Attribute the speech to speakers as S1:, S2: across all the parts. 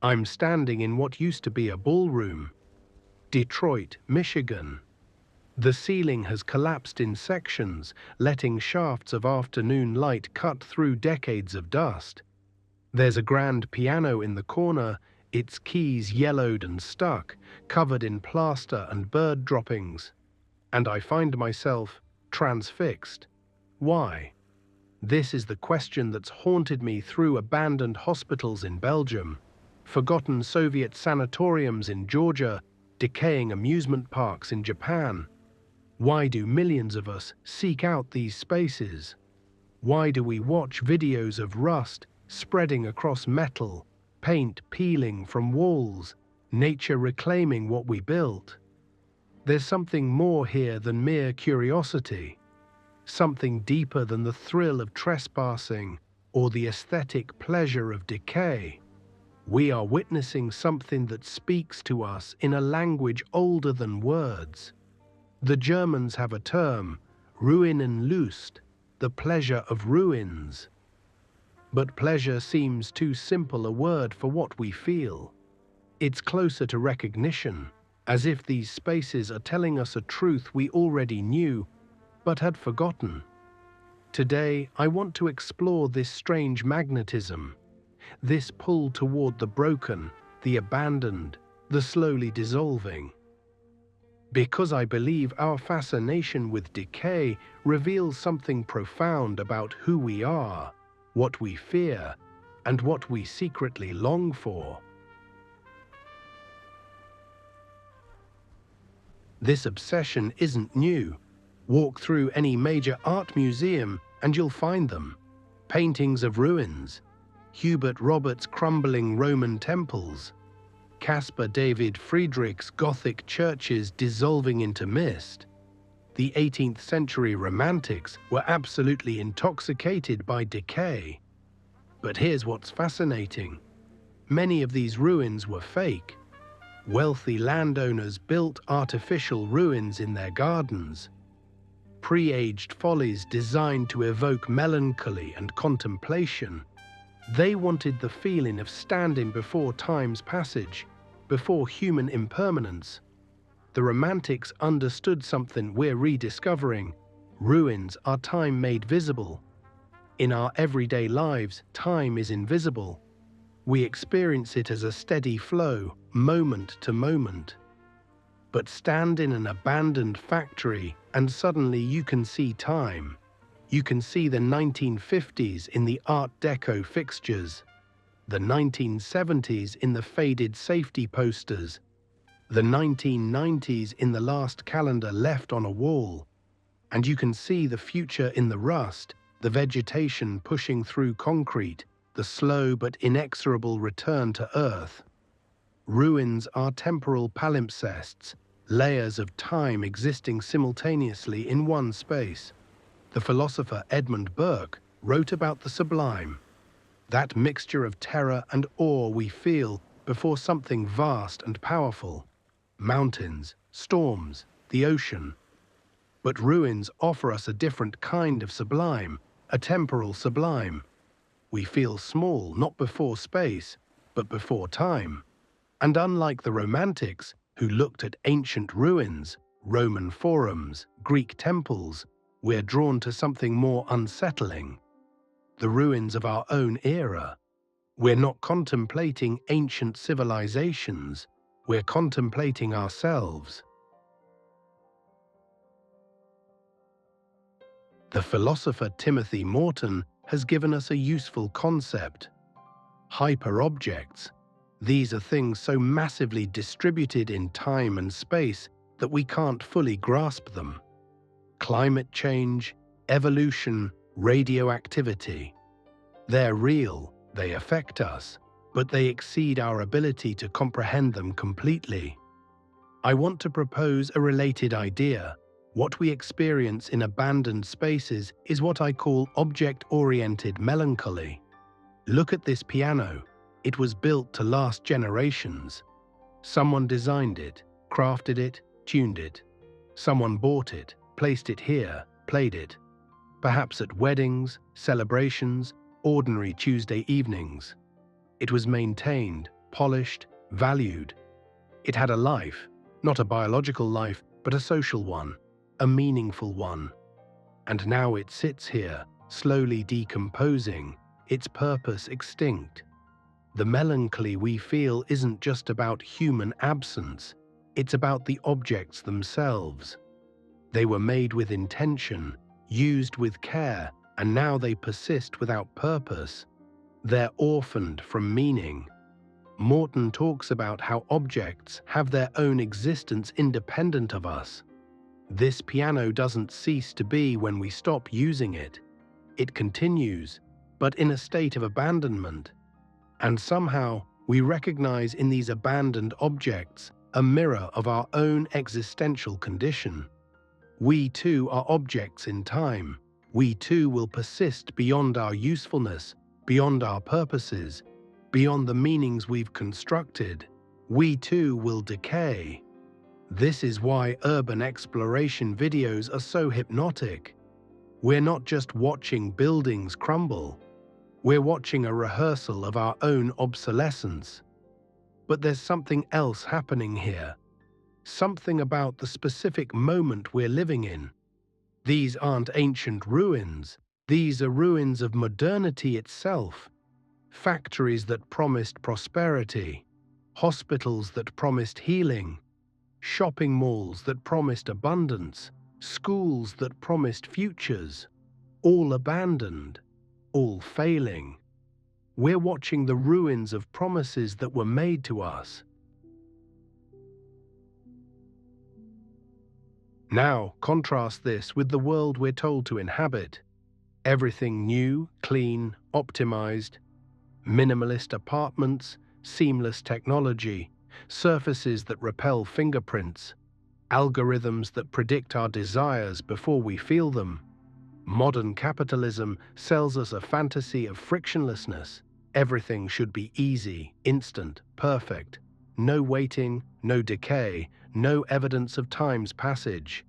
S1: I'm standing in what used to be a ballroom, Detroit, Michigan. The ceiling has collapsed in sections, letting shafts of afternoon light cut through decades of dust. There's a grand piano in the corner, its keys yellowed and stuck, covered in plaster and bird droppings. And I find myself transfixed. Why? This is the question that's haunted me through abandoned hospitals in Belgium, forgotten Soviet sanatoriums in Georgia, decaying amusement parks in Japan. Why do millions of us seek out these spaces? Why do we watch videos of rust spreading across metal, paint peeling from walls, nature reclaiming what we built? There's something more here than mere curiosity. Something deeper than the thrill of trespassing or the aesthetic pleasure of decay. We are witnessing something that speaks to us in a language older than words. The Germans have a term, Ruinenlust, the pleasure of ruins. But pleasure seems too simple a word for what we feel. It's closer to recognition, as if these spaces are telling us a truth we already knew but had forgotten. Today, I want to explore this strange magnetism, this pull toward the broken, the abandoned, the slowly dissolving. Because I believe our fascination with decay reveals something profound about who we are, what we fear, and what we secretly long for. This obsession isn't new. Walk through any major art museum and you'll find them. Paintings of ruins, Hubert Roberts' crumbling Roman temples, Caspar David Friedrich's Gothic churches dissolving into mist. The 18th century Romantics were absolutely intoxicated by decay. But here's what's fascinating. Many of these ruins were fake. Wealthy landowners built artificial ruins in their gardens. Pre-aged follies designed to evoke melancholy and contemplation. They wanted the feeling of standing before time's passage, before human impermanence. The Romantics understood something we're rediscovering. Ruins are time made visible. In our everyday lives, time is invisible. We experience it as a steady flow, moment to moment. But stand in an abandoned factory and suddenly you can see time. You can see the 1950s in the Art Deco fixtures, the 1970s in the faded safety posters, the 1990s in the last calendar left on a wall, and you can see the future in the rust, the vegetation pushing through concrete, the slow but inexorable return to earth. Ruins are temporal palimpsests, layers of time existing simultaneously in one space. The philosopher Edmund Burke wrote about the sublime, that mixture of terror and awe we feel before something vast and powerful. Mountains, storms, the ocean. But ruins offer us a different kind of sublime, a temporal sublime. We feel small not before space, but before time. And unlike the Romantics, who looked at ancient ruins, Roman forums, Greek temples, we're drawn to something more unsettling. The ruins of our own era. We're not contemplating ancient civilizations, we're contemplating ourselves. The philosopher Timothy Morton has given us a useful concept. Hyperobjects. These are things so massively distributed in time and space that we can't fully grasp them. Climate change, evolution, radioactivity. They're real, they affect us, but they exceed our ability to comprehend them completely. I want to propose a related idea. What we experience in abandoned spaces is what I call object-oriented melancholy. Look at this piano. It was built to last generations. Someone designed it, crafted it, tuned it. Someone bought it, placed it here, played it. Perhaps at weddings, celebrations, ordinary Tuesday evenings. It was maintained, polished, valued. It had a life, not a biological life, but a social one, a meaningful one. And now it sits here, slowly decomposing, its purpose extinct. The melancholy we feel isn't just about human absence, it's about the objects themselves. They were made with intention, used with care, and now they persist without purpose. They're orphaned from meaning. Morton talks about how objects have their own existence independent of us. This piano doesn't cease to be when we stop using it. It continues, but in a state of abandonment. And somehow, we recognize in these abandoned objects a mirror of our own existential condition. We too are objects in time. We too will persist beyond our usefulness, beyond our purposes, beyond the meanings we've constructed. We too will decay. This is why urban exploration videos are so hypnotic. We're not just watching buildings crumble. We're watching a rehearsal of our own obsolescence. But there's something else happening here. Something about the specific moment we're living in. These aren't ancient ruins. These are ruins of modernity itself. Factories that promised prosperity. Hospitals that promised healing. Shopping malls that promised abundance. Schools that promised futures. All abandoned. All failing. We're watching the ruins of promises that were made to us. Now, contrast this with the world we're told to inhabit. Everything new, clean, optimized. Minimalist apartments, seamless technology, surfaces that repel fingerprints, algorithms that predict our desires before we feel them. Modern capitalism sells us a fantasy of frictionlessness. Everything should be easy, instant, perfect. No waiting, no decay, no evidence of time's passage.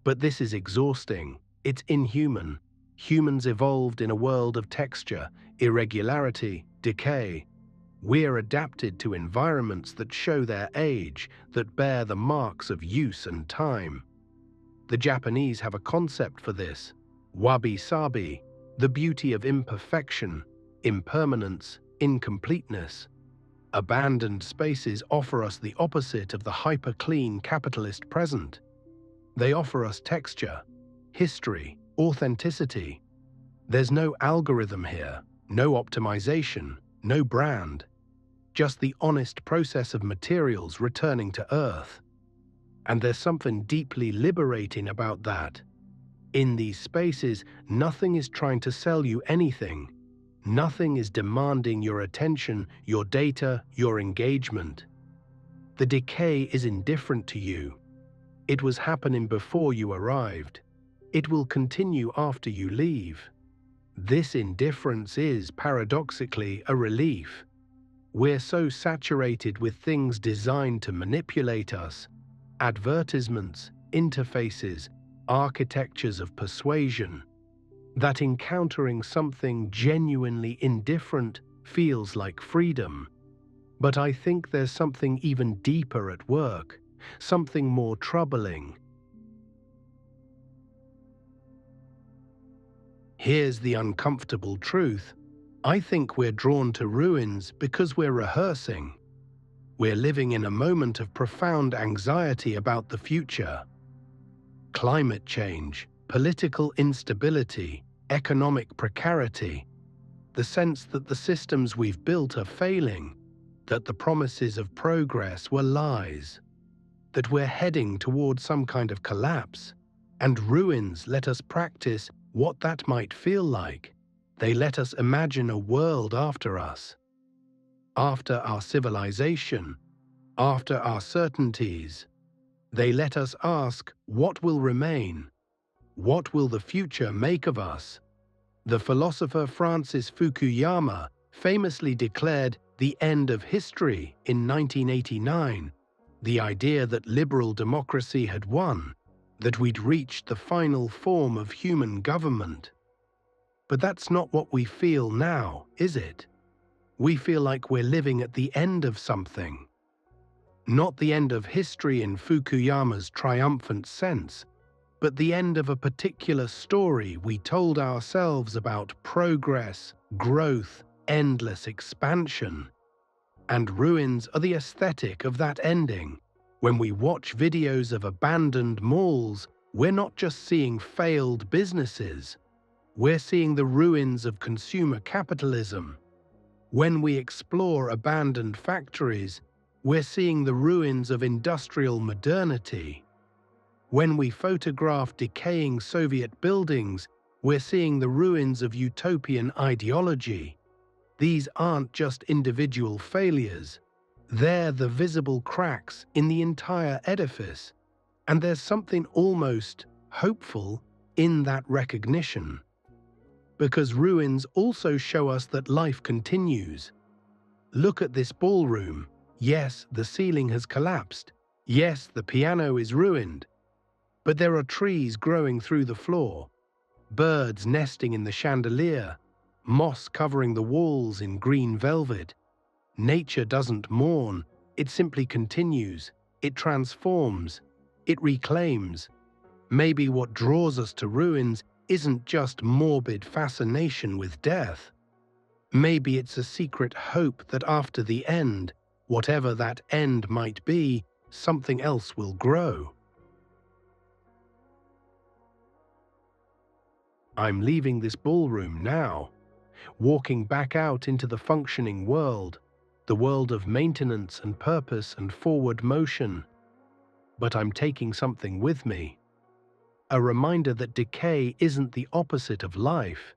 S1: But this is exhausting. It's inhuman. Humans evolved in a world of texture, irregularity, decay. We're adapted to environments that show their age, that bear the marks of use and time. The Japanese have a concept for this: wabi-sabi, the beauty of imperfection, impermanence, incompleteness. Abandoned spaces offer us the opposite of the hyperclean capitalist present. They offer us texture, history, authenticity. There's no algorithm here, no optimization, no brand, just the honest process of materials returning to Earth. And there's something deeply liberating about that. In these spaces, nothing is trying to sell you anything. Nothing is demanding your attention, your data, your engagement. The decay is indifferent to you. It was happening before you arrived. It will continue after you leave. This indifference is, paradoxically, a relief. We're so saturated with things designed to manipulate us. Advertisements, interfaces, architectures of persuasion, that encountering something genuinely indifferent feels like freedom. But I think there's something even deeper at work, something more troubling. Here's the uncomfortable truth. I think we're drawn to ruins because we're rehearsing. We're living in a moment of profound anxiety about the future. Climate change, political instability, economic precarity, the sense that the systems we've built are failing, that the promises of progress were lies, that we're heading toward some kind of collapse. And ruins let us practice what that might feel like. They let us imagine a world after us, after our civilization, after our certainties. They let us ask, what will remain? What will the future make of us? The philosopher Francis Fukuyama famously declared the end of history in 1989, the idea that liberal democracy had won, that we'd reached the final form of human government. But that's not what we feel now, is it? We feel like we're living at the end of something. Not the end of history in Fukuyama's triumphant sense, but the end of a particular story we told ourselves about progress, growth, endless expansion. And ruins are the aesthetic of that ending. When we watch videos of abandoned malls, we're not just seeing failed businesses, we're seeing the ruins of consumer capitalism. When we explore abandoned factories, we're seeing the ruins of industrial modernity. When we photograph decaying Soviet buildings, we're seeing the ruins of utopian ideology. These aren't just individual failures. They're the visible cracks in the entire edifice. And there's something almost hopeful in that recognition. Because ruins also show us that life continues. Look at this ballroom. Yes, the ceiling has collapsed. Yes, the piano is ruined. But there are trees growing through the floor, birds nesting in the chandelier, moss covering the walls in green velvet. Nature doesn't mourn, it simply continues. It transforms. It reclaims. Maybe what draws us to ruins isn't just morbid fascination with death. Maybe it's a secret hope that after the end, whatever that end might be, something else will grow. I'm leaving this ballroom now, walking back out into the functioning world, the world of maintenance and purpose and forward motion. But I'm taking something with me. A reminder that decay isn't the opposite of life.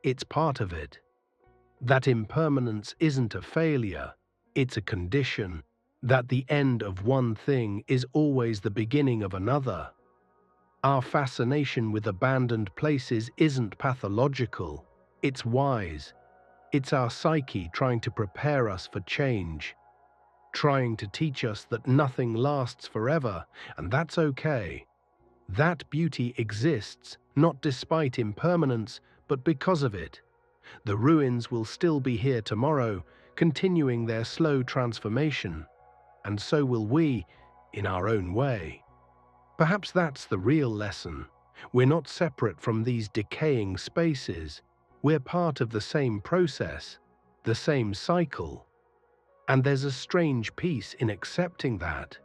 S1: It's part of it. That impermanence isn't a failure, it's a condition. That the end of one thing is always the beginning of another. Our fascination with abandoned places isn't pathological, it's wise. It's our psyche trying to prepare us for change, trying to teach us that nothing lasts forever, and that's okay. That beauty exists, not despite impermanence, but because of it. The ruins will still be here tomorrow, continuing their slow transformation, and so will we, in our own way. Perhaps that's the real lesson. We're not separate from these decaying spaces. We're part of the same process, the same cycle. And there's a strange peace in accepting that.